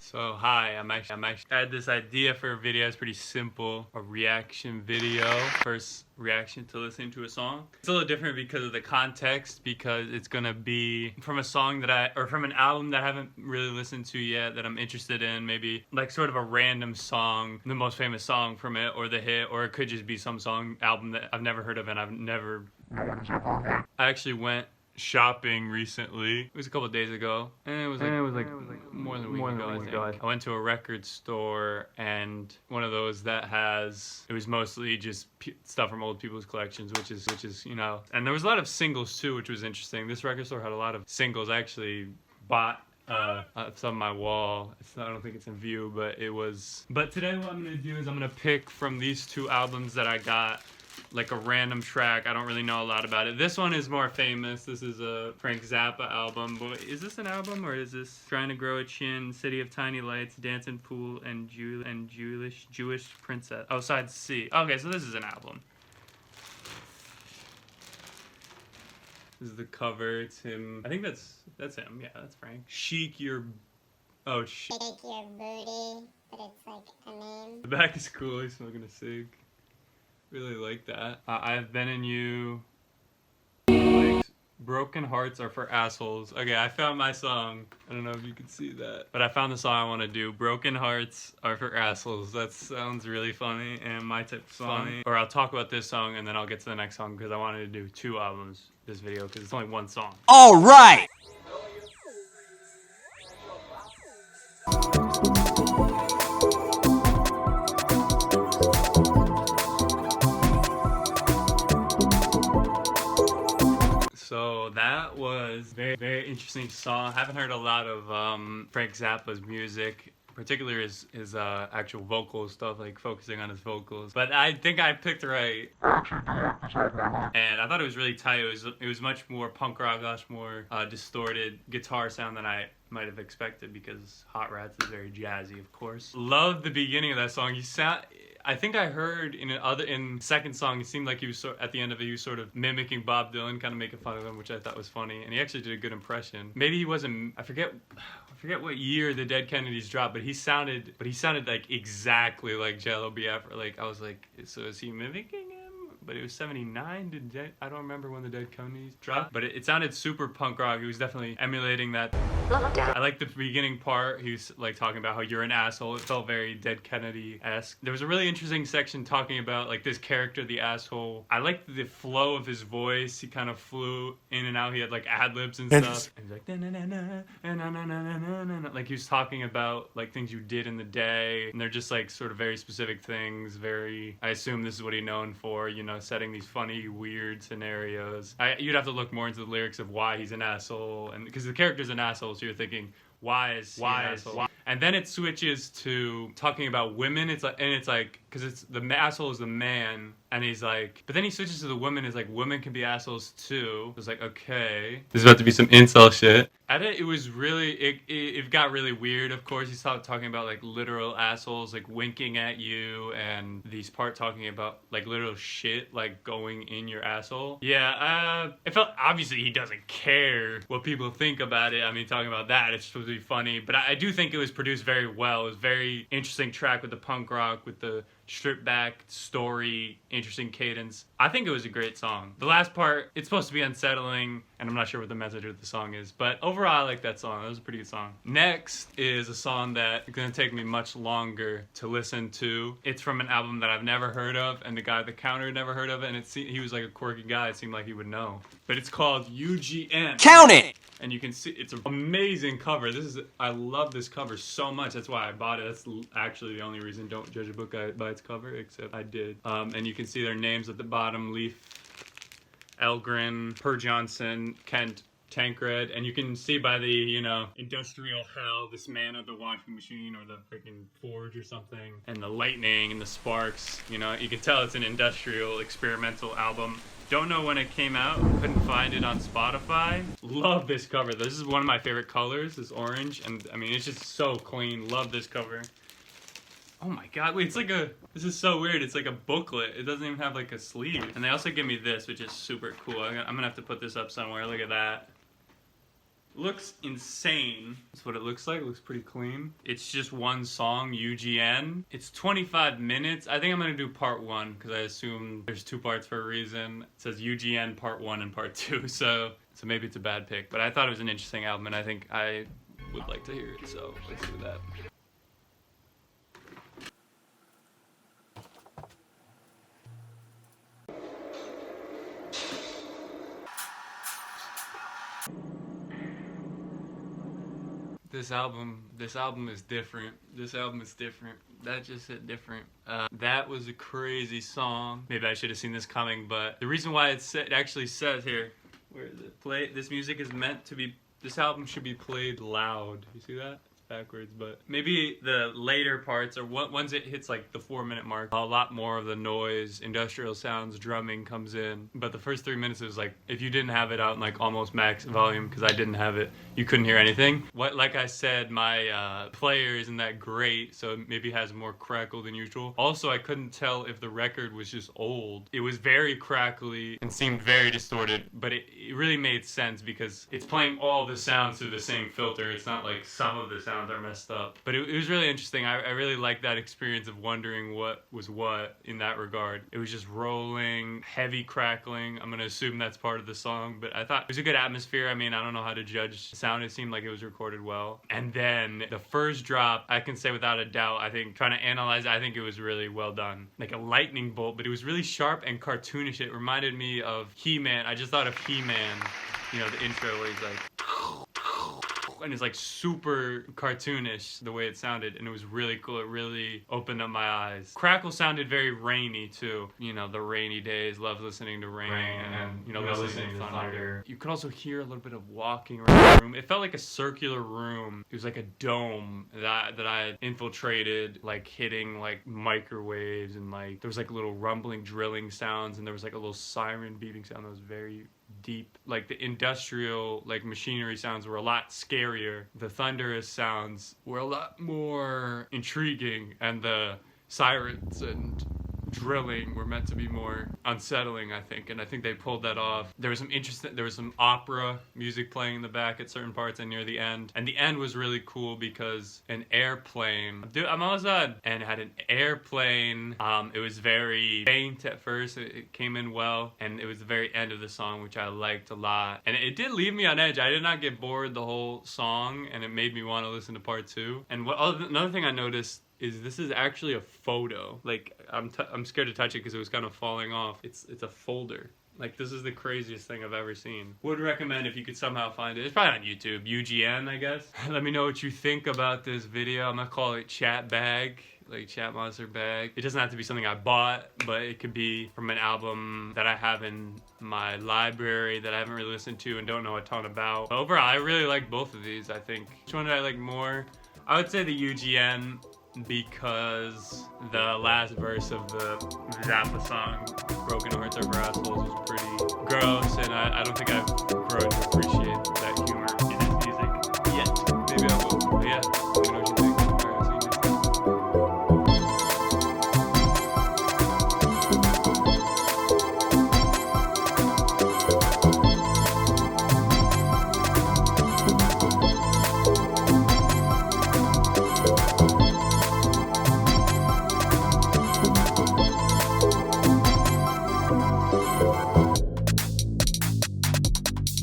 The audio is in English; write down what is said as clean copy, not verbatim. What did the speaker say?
So hi, I had this idea for a video. It's pretty simple, a reaction video. First reaction to listening to a song. It's a little different because of the context, because it's gonna be from a song or from an album that I haven't really listened to yet, that I'm interested in. Maybe like sort of a random song, the most famous song from it, or the hit, or it could just be some album that I've never heard of and I actually went shopping recently. It was a couple of days ago, and it was like more than a week ago, I think. I went to a record store, and one of those that it was mostly just stuff from old people's collections, which is you know, and there was a lot of singles too, which was interesting. This record store had a lot of singles. I actually bought it's on my wall. I don't think it's in view, but it was. But today what I'm gonna do is I'm gonna pick from these two albums that I got, like a random track. I don't really know a lot about it. This one is more famous. This is a Frank Zappa album. But is this an album, or is this Trying to Grow a Chin, City of Tiny Lights, Dancing Pool, and Jewish Princess? Oh, side C. Okay, so this is an album. This is the cover. It's him. I think that's him. Yeah, that's Frank. Sheik Yerbouti. Sheik Yerbouti, but it's like a name. The back is cool. He's smoking a cig. Really like that. I've been in you. Like, broken hearts are for assholes. Okay, I found my song. I don't know if you can see that, but I found the song I want to do. Broken hearts are for assholes. That sounds really funny and my type of song. Or I'll talk about this song and then I'll get to the next song, because I wanted to do two albums this video because it's only one song. All right. So that was very, very interesting song. I haven't heard a lot of Frank Zappa's music, particularly his actual vocal stuff, like focusing on his vocals. But I think I picked right. And I thought it was really tight. It was much more punk rock, much more distorted guitar sound than I might have expected, because Hot Rats is very jazzy, of course. Love the beginning of that song. I think I heard in the second song, it seemed like he was at the end of it, he was sort of mimicking Bob Dylan, kind of making fun of him, which I thought was funny. And he actually did a good impression. Maybe he wasn't. I forget what year the Dead Kennedys dropped, but he sounded like exactly like Jello Biafra. Like, I was like, so is he mimicking him? But it was 79. I don't remember when the Dead Kennedys dropped, but it sounded super punk rock. He was definitely emulating that. I like the beginning part. He was like talking about how you're an asshole. It felt very Dead Kennedy-esque. There was a really interesting section talking about like this character, the asshole. I liked the flow of his voice. He kind of flew in and out. He had like ad-libs and stuff. And he was like, na-na-na-na, like he was talking about like things you did in the day, and they're just like sort of very specific things. I assume this is what he's known for, you know, setting these funny, weird scenarios. You'd have to look more into the lyrics of why he's an asshole, and because the character's an asshole, so you're thinking, why is he an asshole? And then it switches to talking about women. It's like because it's the asshole is the man, and he's like, but then he switches to the women. It's like, women can be assholes too. It's like, okay, this is about to be some incel shit. It was really, it got really weird. Of course, he started talking about like literal assholes, like winking at you, and these part talking about like literal shit, like going in your asshole. Yeah, it felt obviously he doesn't care what people think about it. I mean, talking about that, it's supposed to be funny, but I do think it was produced very well. It was very interesting track with the punk rock, with the stripped back story, interesting cadence. I think it was a great song. The last part, it's supposed to be unsettling, and I'm not sure what the message of the song is, but overall I like that song. That was a pretty good song. Next is a song that is going to take me much longer to listen to. It's from an album that I've never heard of, and the guy at the counter had never heard of it, and he was like a quirky guy. It seemed like he would know. But it's called UGN. Count it! And you can see it's an amazing cover. I love this cover so much. That's why I bought it. That's actually the only reason. Don't judge a book by its cover, except I did. And you can see their names at the bottom: Leaf, Elgren, Per Johnson, Kent, Tancred, and you can see by the, you know, industrial hell, this man of the washing machine or the freaking forge or something, and the lightning and the sparks, you know, you can tell it's an industrial experimental album. Don't know when it came out, couldn't find it on Spotify. Love this cover. This is one of my favorite colors, this orange, and I mean, it's just so clean. Love this cover. Oh my god, wait, it's like this is so weird, it's like a booklet. It doesn't even have like a sleeve. And they also give me this, which is super cool. I'm gonna have to put this up somewhere, look at that. Looks insane. That's what it looks like. It looks pretty clean. It's just one song, UGN. It's 25 minutes. I think I'm gonna do part 1 because I assume there's 2 parts for a reason. It says UGN part 1 and part 2, so maybe it's a bad pick. But I thought it was an interesting album, and I think I would like to hear it. So let's do that. This album is different. This album is different. That just hit different. That was a crazy song. Maybe I should have seen this coming, but the reason why it actually says here, where is it? This music is meant to be, this album should be played loud. You see that? Backwards, but maybe the later parts, or once it hits like the 4-minute mark, a lot more of the noise, industrial sounds, drumming comes in. But the first 3 minutes is like, if you didn't have it out in like almost max volume, because I didn't have it, you couldn't hear anything. Like I said, my player isn't that great, so it maybe has more crackle than usual. Also, I couldn't tell if the record was just old. It was very crackly and seemed very distorted, but it really made sense because it's playing all the sounds through the same filter. It's not like some of the sounds are messed up. But it was really interesting. I really liked that experience of wondering what was what in that regard. It was just rolling, heavy crackling. I'm gonna assume that's part of the song, but I thought it was a good atmosphere. I mean, I don't know how to judge sound. It seemed like it was recorded well. And then the first drop, I can say without a doubt, I think, trying to analyze it, I think it was really well done. Like a lightning bolt, but it was really sharp and cartoonish. It reminded me of He-Man. I just thought of He-Man, you know, the intro where he's like, and it's like super cartoonish the way it sounded, and it was really cool. It really opened up my eyes. Crackle sounded very rainy too. You know, the rainy days, love listening to rain and you know, listening to thunder. You could also hear a little bit of walking around the room. It felt like a circular room. It was like a dome that I had infiltrated, like hitting like microwaves, and like there was like little rumbling, drilling sounds, and there was like a little siren beeping sound that was very deep. Like the industrial like machinery sounds were a lot scarier. The thunderous sounds were a lot more intriguing, and the sirens and drilling were meant to be more unsettling, I think, and I think they pulled that off. There was some opera music playing in the back at certain parts and near the end, and the end was really cool because an airplane, dude, I'm almost done, and it had an airplane. It was very faint at first. It came in well, and it was the very end of the song, which I liked a lot, and it did leave me on edge. I did not get bored the whole song, and it made me want to listen to part 2. And another thing I noticed is this is actually a photo. Like, I'm scared to touch it because it was kind of falling off. It's a folder. Like, this is the craziest thing I've ever seen. Would recommend if you could somehow find it. It's probably on YouTube. UGN, I guess. Let me know what you think about this video. I'm gonna call it Chatbag. Like Chat Monster Bag. It doesn't have to be something I bought, but it could be from an album that I have in my library that I haven't really listened to and don't know a ton about. But overall, I really like both of these, I think. Which one did I like more? I would say the UGN, because the last verse of the Zappa song, Broken Hearts Are for Assholes, was pretty gross, and I don't think I've grown to appreciate that humor in his music yet. Maybe I will, but yeah.